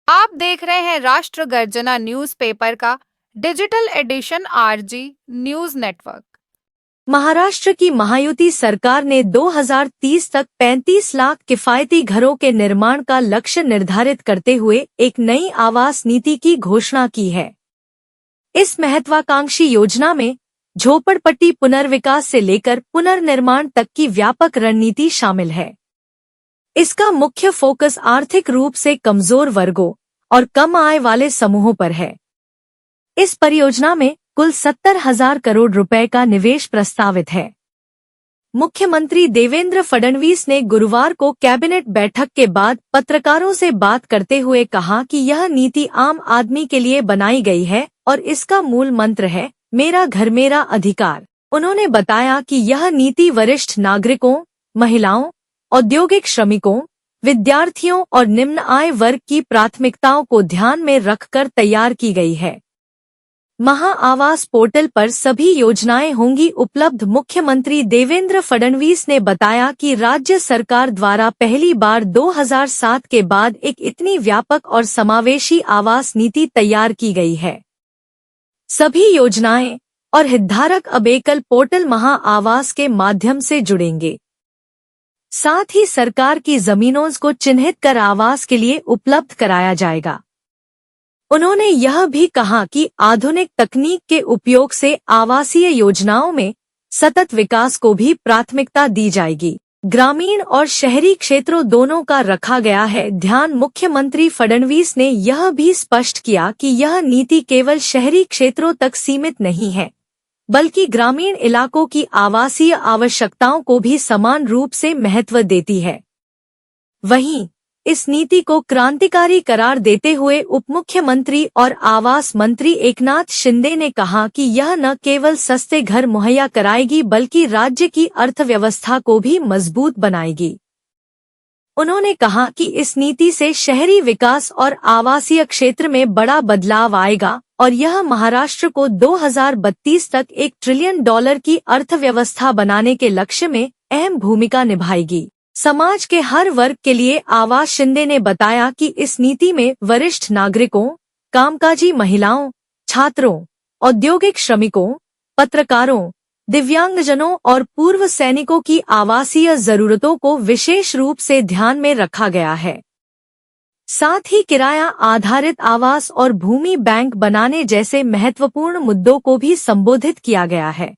आप देख रहे हैं राष्ट्र गर्जना न्यूज़पेपर का digital edition RG news network. Maharashtra की महायुति सरकार ने 2030 तक 35 लाख किफायती घरों के निर्माण का लक्ष्य निर्धारित करते हुए एक नई आवास नीति की घोषणा की है। इस महत्वाकांक्षी योजना में झोपड़पट्टी पुनर्विकास से लेकर पुनर्निर्माण तक की व्यापक रणनीति शामिल है। इसका मुख्य फोकस आर्थिक रूप से कमजोर वर्गों और कम आय वाले समूहों पर है। इस परियोजना में कुल 70,000 करोड़ रुपए का निवेश प्रस्तावित है। मुख्यमंत्री देवेंद्र फडणवीस ने गुरुवार को कैबिनेट बैठक के बाद पत्रकारों से बात करते हुए कहा कि यह नीति आम आदमी के लिए बनाई गई है और इसका मूल मंत्र है, मेरा घर मेरा अधिकार। उन्होंने बताया कि यह नीति वरिष्ठ नागरिकों, महिलाओं, औद्योगिक श्रमिकों, विद्यार्थियों और निम्न आय वर्ग की प्राथमिकताओं को ध्यान में रखकर तैयार की गई है। महा आवास पोर्टल पर सभी योजनाएं होंगी उपलब्ध। मुख्यमंत्री देवेंद्र फडणवीस ने बताया कि राज्य सरकार द्वारा पहली बार 2007 के बाद एक इतनी व्यापक और समावेशी आवास नीति तैयार की गई है। सभी योजनाएं और हितधारक अब एकल पोर्टल महा आवास के माध्यम से जुड़ेंगे। साथ ही सरकार की जमीनों को चिन्हित कर आवास के लिए उपलब्ध कराया जाएगा। उन्होंने यह भी कहा कि आधुनिक तकनीक के उपयोग से आवासीय योजनाओं में सतत विकास को भी प्राथमिकता दी जाएगी। ग्रामीण और शहरी क्षेत्रों दोनों का रखा गया है ध्यान। मुख्यमंत्री फडणवीस ने यह भी स्पष्ट किया कि यह नीति केवल शहरी क्षेत्रों तक सीमित नहीं है, बल्कि ग्रामीण इलाकों की आवासीय आवश्यकताओं को भी समान रूप से महत्व देती है। वहीं इस नीति को क्रांतिकारी करार देते हुए उपमुख्यमंत्री और आवास मंत्री एकनाथ शिंदे ने कहा कि यह न केवल सस्ते घर मुहैया कराएगी बल्कि राज्य की अर्थव्यवस्था को भी मजबूत बनाएगी। उन्होंने कहा कि इस नीति से शहरी विकास और आवासीय क्षेत्र में बड़ा बदलाव आएगा और यह महाराष्ट्र को 2032 तक $1 ट्रिलियन की अर्थव्यवस्था बनाने के लक्ष्य में अहम भूमिका निभाएगी। समाज के हर वर्ग के लिए आवास। शिंदे ने बताया कि इस नीति में वरिष्ठ नागरिकों, कामकाजी महिलाओं, छात्रों, औद्योगिक श्रमिकों, पत्रकारों, दिव्यांगजनों और पूर्व सैनिकों की आवासीय जरूरतों को विशेष रूप से ध्यान में रखा गया है। साथ ही किराया आधारित आवास और भूमि बैंक बनाने जैसे महत्वपूर्ण मुद्दों को भी संबोधित किया गया है।